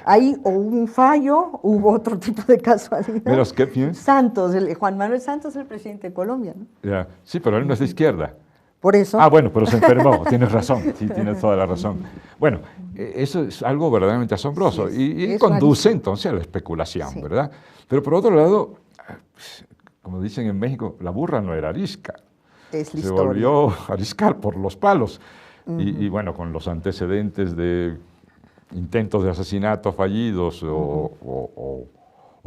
Ahí hubo un fallo, hubo otro tipo de casualidad. ¿Menos qué piensas? Santos, Juan Manuel Santos, el presidente de Colombia, ¿no? Ya. Sí, pero él no es de izquierda. Por eso. Ah, bueno, pero se enfermó, tienes razón, sí, tienes toda la razón. Bueno, eso es algo verdaderamente asombroso y conduce entonces a la especulación, ¿verdad? Pero por otro lado, como dicen en México, la burra no era arisca. Es la se historia. volvió ariscal por los palos. Y bueno, con los antecedentes de intentos de asesinato fallidos o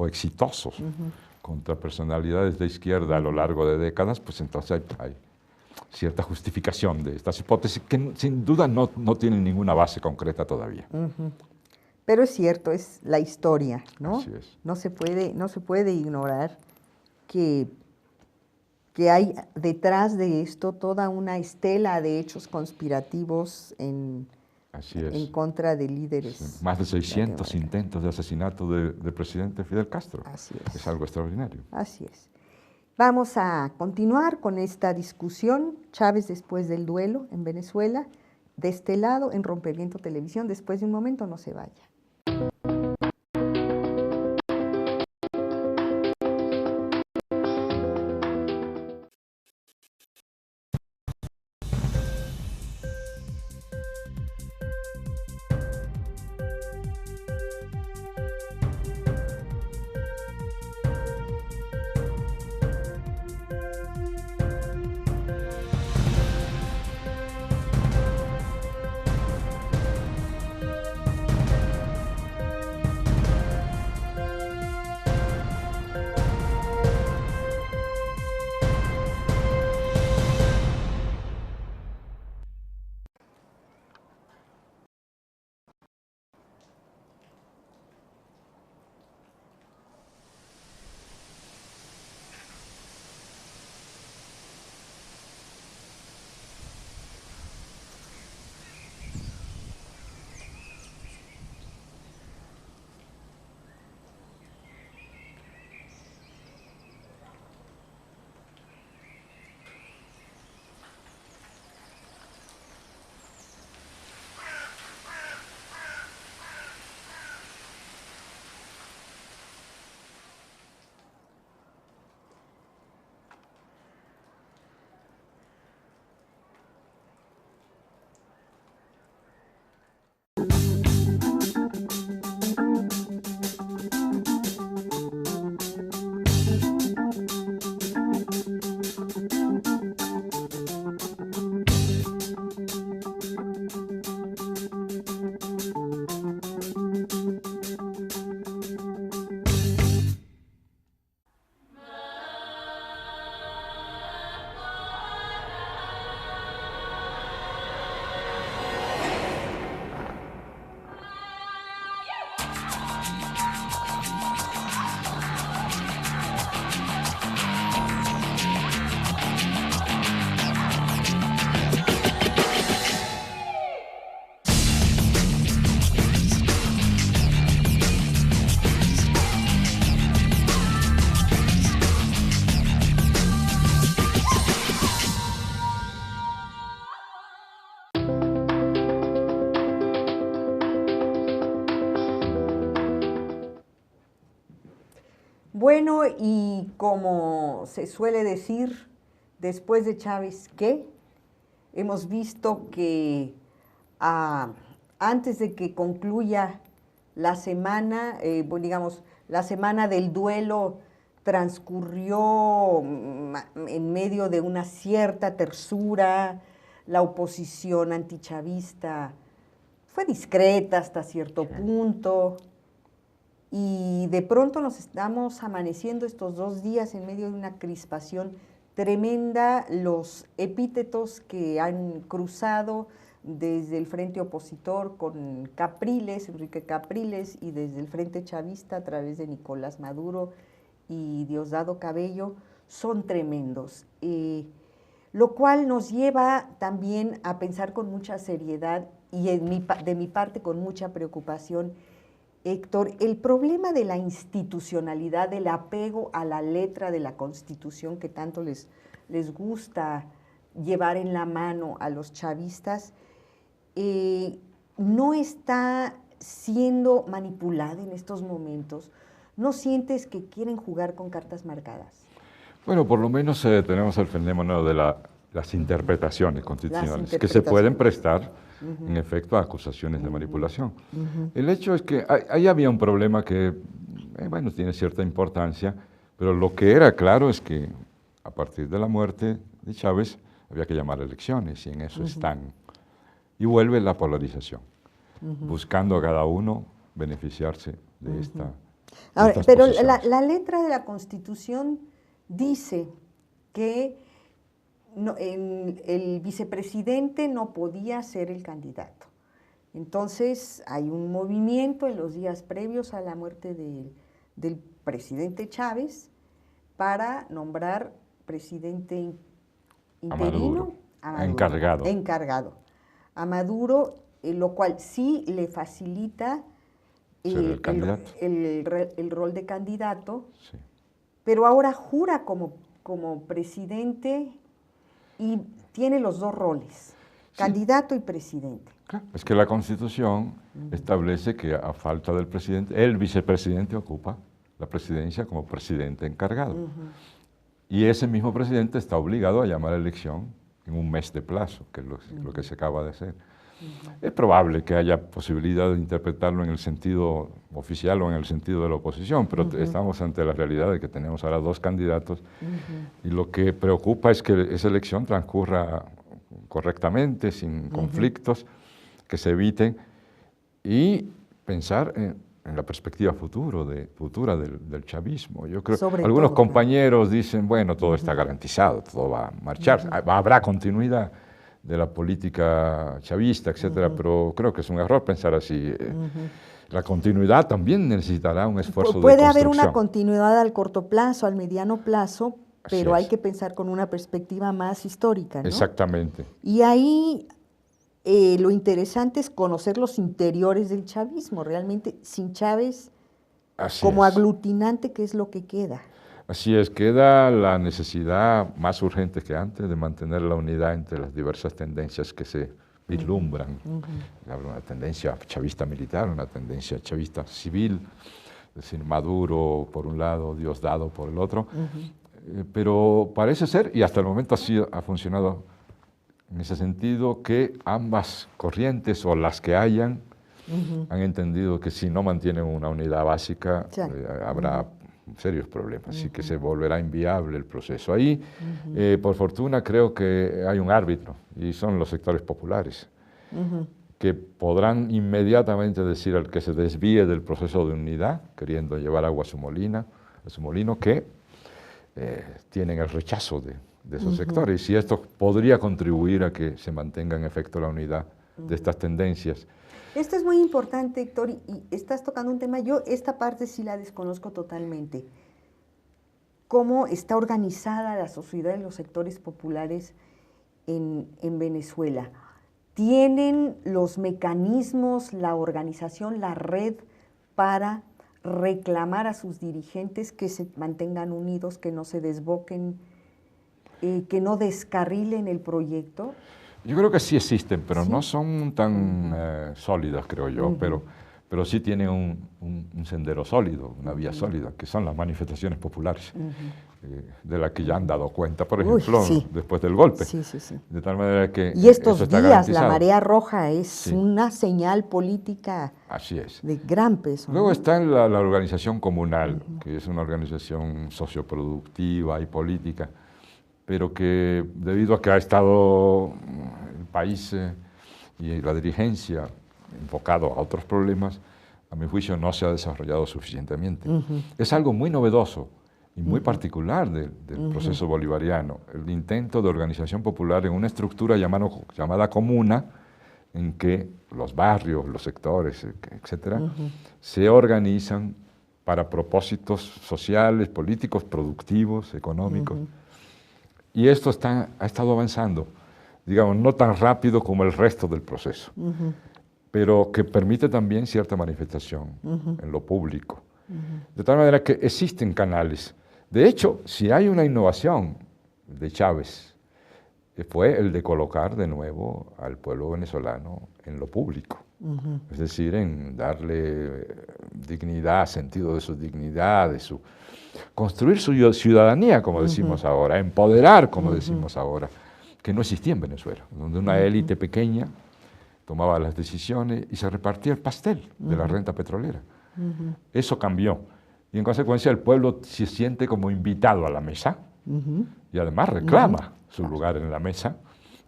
exitosos contra personalidades de izquierda a lo largo de décadas, pues entonces hay cierta justificación de estas hipótesis que sin duda no tienen ninguna base concreta todavía. Pero es cierto, es la historia, ¿no? Así es. No se puede ignorar que hay detrás de esto toda una estela de hechos conspirativos en contra de líderes. Sí, más de 600 intentos de asesinato del presidente Fidel Castro. Así es. Es algo extraordinario. Así es. Vamos a continuar con esta discusión. Chávez después del duelo en Venezuela, de este lado en Rompeviento Televisión. Después de un momento, no se vaya. Bueno, y como se suele decir, después de Chávez, ¿qué? Hemos visto que antes de que concluya la semana, digamos, la semana del duelo transcurrió en medio de una cierta tersura, la oposición antichavista fue discreta hasta cierto punto, y de pronto nos estamos amaneciendo estos 2 días en medio de una crispación tremenda. Los epítetos que han cruzado desde el frente opositor con Capriles, Enrique Capriles, y desde el frente chavista a través de Nicolás Maduro y Diosdado Cabello, son tremendos. Lo cual nos lleva también a pensar con mucha seriedad y de mi parte con mucha preocupación, Héctor, el problema de la institucionalidad, del apego a la letra de la Constitución que tanto les gusta llevar en la mano a los chavistas, no está siendo manipulada en estos momentos. ¿No sientes que quieren jugar con cartas marcadas? Bueno, por lo menos tenemos el fenómeno de las interpretaciones constitucionales que se pueden prestar, en efecto, a acusaciones de manipulación. El hecho es que ahí había un problema que, bueno, tiene cierta importancia, pero lo que era claro es que a partir de la muerte de Chávez había que llamar a elecciones, y en eso están. Y vuelve la polarización, buscando a cada uno beneficiarse de esta. Ahora, pero la letra de la Constitución dice que el vicepresidente no podía ser el candidato. Entonces hay un movimiento en los días previos a la muerte del presidente Chávez para nombrar presidente interino a Maduro, encargado a Maduro, lo cual sí le facilita el rol de candidato, sí. Pero ahora jura como presidente y tiene los 2 roles, sí, candidato y presidente. Claro, es que la Constitución establece que a falta del presidente, el vicepresidente ocupa la presidencia como presidente encargado. Y ese mismo presidente está obligado a llamar a elección en un mes de plazo, que es lo que se acaba de hacer. Es probable que haya posibilidad de interpretarlo en el sentido oficial o en el sentido de la oposición, pero estamos ante la realidad de que tenemos ahora 2 candidatos, y lo que preocupa es que esa elección transcurra correctamente, sin conflictos, que se eviten, y pensar en la perspectiva futura del chavismo. Yo creo que algunos compañeros dicen, bueno, todo está garantizado, todo va a marchar, habrá continuidad de la política chavista, etcétera, pero creo que es un error pensar así. La continuidad también necesitará un esfuerzo de construcción. Puede haber una continuidad al corto plazo, al mediano plazo, pero hay que pensar con una perspectiva más histórica, ¿no? Exactamente. Y ahí lo interesante es conocer los interiores del chavismo, realmente sin Chávez como aglutinante, ¿qué es lo que queda? Así es, queda la necesidad más urgente que antes de mantener la unidad entre las diversas tendencias que se vislumbran. Una tendencia chavista militar, una tendencia chavista civil, es decir, Maduro por un lado, Diosdado por el otro, pero parece ser, y hasta el momento así ha funcionado en ese sentido, que ambas corrientes, o las que hayan, han entendido que si no mantienen una unidad básica, habrá serios problemas, así que se volverá inviable el proceso. Ahí, por fortuna, creo que hay un árbitro, y son los sectores populares, que podrán inmediatamente decir al que se desvíe del proceso de unidad, queriendo llevar agua a su molino, que tienen el rechazo de esos sectores, y esto podría contribuir a que se mantenga en efecto la unidad de estas tendencias. Esto es muy importante, Héctor, y estás tocando un tema, yo esta parte sí la desconozco totalmente. ¿Cómo está organizada la sociedad y los sectores populares en Venezuela? ¿Tienen los mecanismos, la organización, la red para reclamar a sus dirigentes que se mantengan unidos, que no se desboquen, que no descarrilen el proyecto? Yo creo que sí existen, pero no son tan sólidas, creo yo, pero pero sí tiene un sendero sólido, una vía sólida, que son las manifestaciones populares, de las que ya han dado cuenta, por ejemplo, sí. después del golpe. Sí, sí, sí. De tal manera que Y estos eso está días, la garantizado. marea roja es Sí. una señal política Así es. de gran peso. Luego ¿no? está la organización comunal, que es una organización socioproductiva y política, pero que debido a que ha estado el país y la dirigencia enfocado a otros problemas, a mi juicio no se ha desarrollado suficientemente. Es algo muy novedoso y muy particular del proceso bolivariano, el intento de organización popular en una estructura llamada comuna, en que los barrios, los sectores, etcétera, se organizan para propósitos sociales, políticos, productivos, económicos. Y esto ha estado avanzando, digamos, no tan rápido como el resto del proceso, pero que permite también cierta manifestación en lo público. De tal manera que existen canales. De hecho, si hay una innovación de Chávez, fue el de colocar de nuevo al pueblo venezolano en lo público. Es decir, en darle dignidad, sentido de su dignidad, construir su ciudadanía, como decimos ahora, empoderar, como decimos ahora, que no existía en Venezuela, donde una élite pequeña tomaba las decisiones y se repartía el pastel de la renta petrolera. Eso cambió. Y en consecuencia el pueblo se siente como invitado a la mesa y además reclama su lugar en la mesa,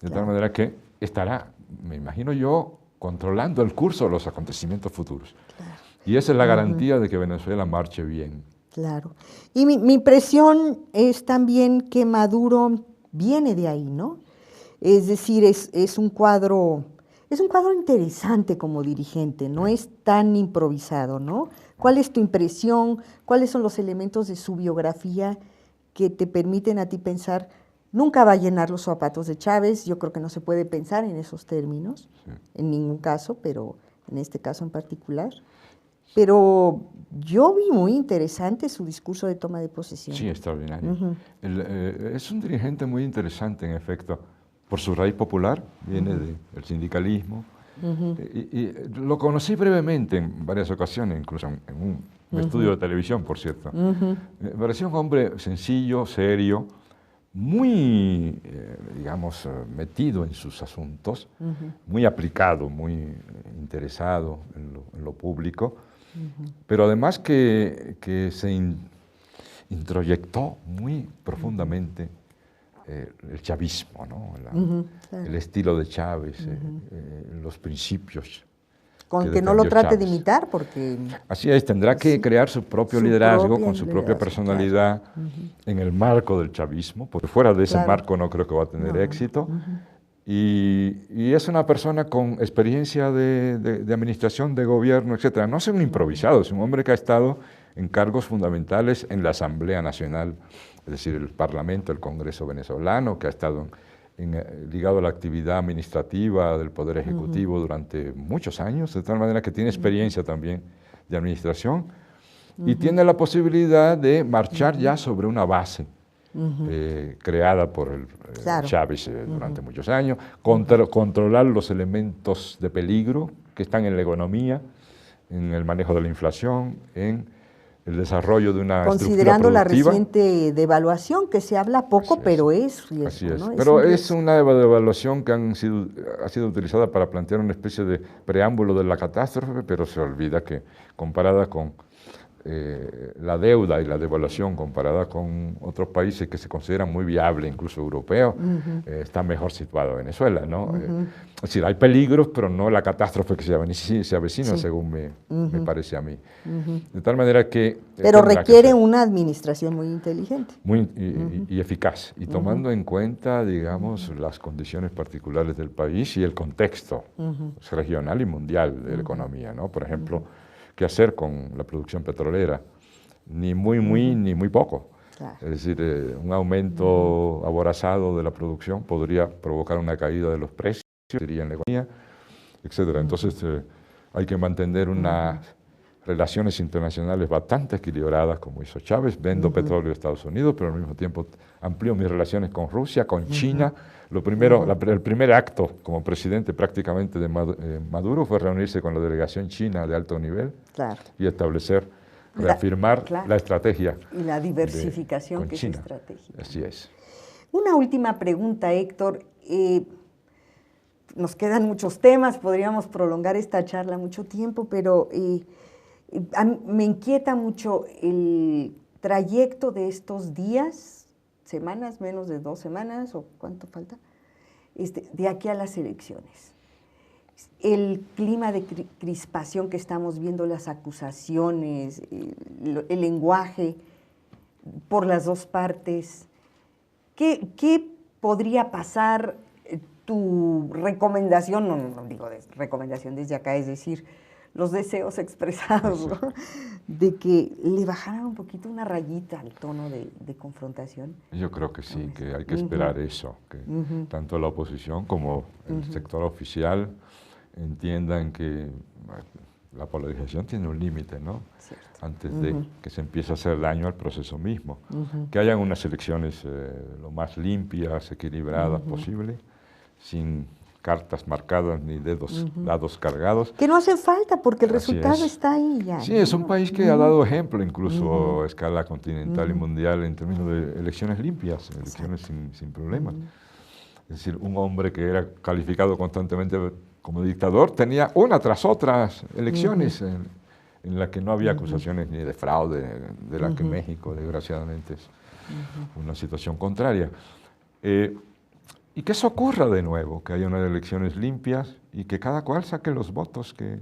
de tal manera que estará, me imagino yo, controlando el curso de los acontecimientos futuros. Y esa es la garantía de que Venezuela marche bien. Claro. Y mi impresión es también que Maduro viene de ahí, ¿no? Es decir, es un cuadro interesante como dirigente, no es tan improvisado, ¿no? ¿Cuál es tu impresión? ¿Cuáles son los elementos de su biografía que te permiten a ti pensar, nunca va a llenar los zapatos de Chávez? Yo creo que no se puede pensar en esos términos, en ningún caso, pero en este caso en particular. Pero yo vi muy interesante su discurso de toma de posesión. Sí, extraordinario. Es un dirigente muy interesante, en efecto, por su raíz popular, viene del sindicalismo. Y lo conocí brevemente en varias ocasiones, incluso en un estudio de televisión, por cierto. Me parecía un hombre sencillo, serio, muy, digamos, metido en sus asuntos, muy aplicado, muy interesado en lo público, pero además que se introyectó muy profundamente el chavismo, ¿no? Claro. El estilo de Chávez, los principios. Con que no lo trate de imitar, porque... Así es, tendrá que crear su propio liderazgo, con su propia personalidad, en el marco del chavismo, porque fuera de ese marco no creo que va a tener éxito. Y es una persona con experiencia de administración, de gobierno, etc. No es un improvisado, es un hombre que ha estado en cargos fundamentales en la Asamblea Nacional, es decir, el Parlamento, el Congreso venezolano, que ha estado ligado a la actividad administrativa del Poder Ejecutivo durante muchos años, de tal manera que tiene experiencia también de administración y tiene la posibilidad de marchar ya sobre una base creada por el Chávez durante muchos años, controlar los elementos de peligro que están en la economía, en el manejo de la inflación, en el desarrollo de una considerando estructura productiva. La reciente devaluación, que se habla poco, pero es riesgo. Así es. ¿No? Pero es una devaluación que ha sido utilizada para plantear una especie de preámbulo de la catástrofe, pero se olvida que comparada con la deuda y la devaluación, comparada con otros países que se consideran muy viables, incluso europeos, está mejor situado Venezuela, ¿no? Es decir, hay peligros, pero no la catástrofe que se avecina, según me parece a mí. De tal manera que... Pero requiere una administración muy inteligente. Y eficaz, y tomando en cuenta, digamos, las condiciones particulares del país y el contexto regional y mundial de la economía, ¿no? Por ejemplo, ¿qué hacer con la producción petrolera? Ni muy, ni muy poco. Claro. Es decir, un aumento aborazado de la producción podría provocar una caída de los precios, sería en la economía, etc. Entonces, hay que mantener una relaciones internacionales bastante equilibradas, como hizo Chávez. Vendo petróleo a Estados Unidos, pero al mismo tiempo amplío mis relaciones con Rusia, con China. Lo primero, el primer acto como presidente prácticamente de Maduro fue reunirse con la delegación china de alto nivel y establecer, reafirmar la estrategia. Y la diversificación que China. es estratégica. Así es. Una última pregunta, Héctor. Nos quedan muchos temas, podríamos prolongar esta charla mucho tiempo, pero me inquieta mucho el trayecto de estos días, semanas, menos de 2 semanas, o cuánto falta, de aquí a las elecciones. El clima de crispación que estamos viendo, las acusaciones, el lenguaje por las dos partes. ¿Qué podría pasar? Tu recomendación, no digo recomendación desde acá, es decir, los deseos expresados, ¿no? De que le bajaran un poquito una rayita al tono de confrontación. Yo creo que sí, que hay que esperar eso, que tanto la oposición como el sector oficial entiendan que la polarización tiene un límite, ¿no? Cierto. Antes de que se empiece a hacer daño al proceso mismo. Que hayan unas elecciones lo más limpias, equilibradas posible, sin cartas marcadas ni dados cargados. Que no hacen falta porque el resultado está ahí ya. Sí, es un país que ha dado ejemplo incluso a escala continental y mundial en términos de elecciones limpias, elecciones sin problemas. Es decir, un hombre que era calificado constantemente como dictador tenía una tras otras elecciones en las que no había acusaciones ni de fraude, de la que México desgraciadamente es una situación contraria. Y que eso ocurra de nuevo, que haya unas elecciones limpias y que cada cual saque los votos que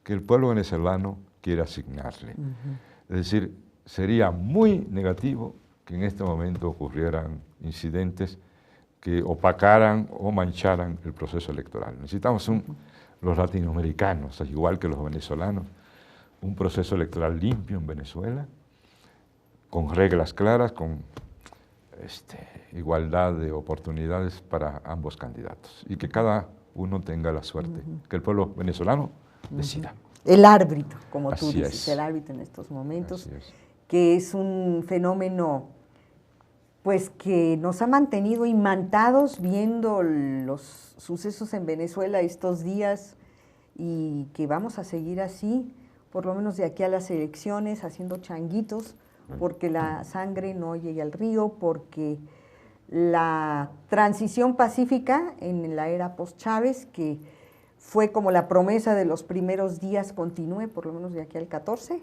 el pueblo venezolano quiere asignarle. Es decir, sería muy negativo que en este momento ocurrieran incidentes que opacaran o mancharan el proceso electoral. Necesitamos los latinoamericanos, al igual que los venezolanos, un proceso electoral limpio en Venezuela, con reglas claras, con igualdad de oportunidades para ambos candidatos y que cada uno tenga la suerte, que el pueblo venezolano decida. El árbitro, como tú Así dices, es. el árbitro en estos momentos, que es un fenómeno pues que nos ha mantenido imantados viendo los sucesos en Venezuela estos días y que vamos a seguir así, por lo menos de aquí a las elecciones, haciendo changuitos, porque la sangre no llegue al río, porque la transición pacífica en la era post-Chávez, que fue como la promesa de los primeros días, continúe por lo menos de aquí al 14.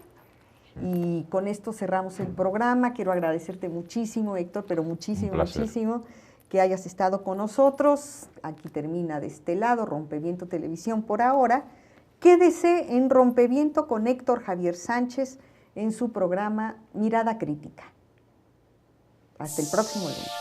Y con esto cerramos el programa. Quiero agradecerte muchísimo, Héctor, pero muchísimo, que hayas estado con nosotros. Aquí termina de este lado Rompeviento Televisión por ahora. Quédese en Rompeviento con Héctor Javier Sánchez en su programa Mirada Crítica. Hasta el próximo lunes.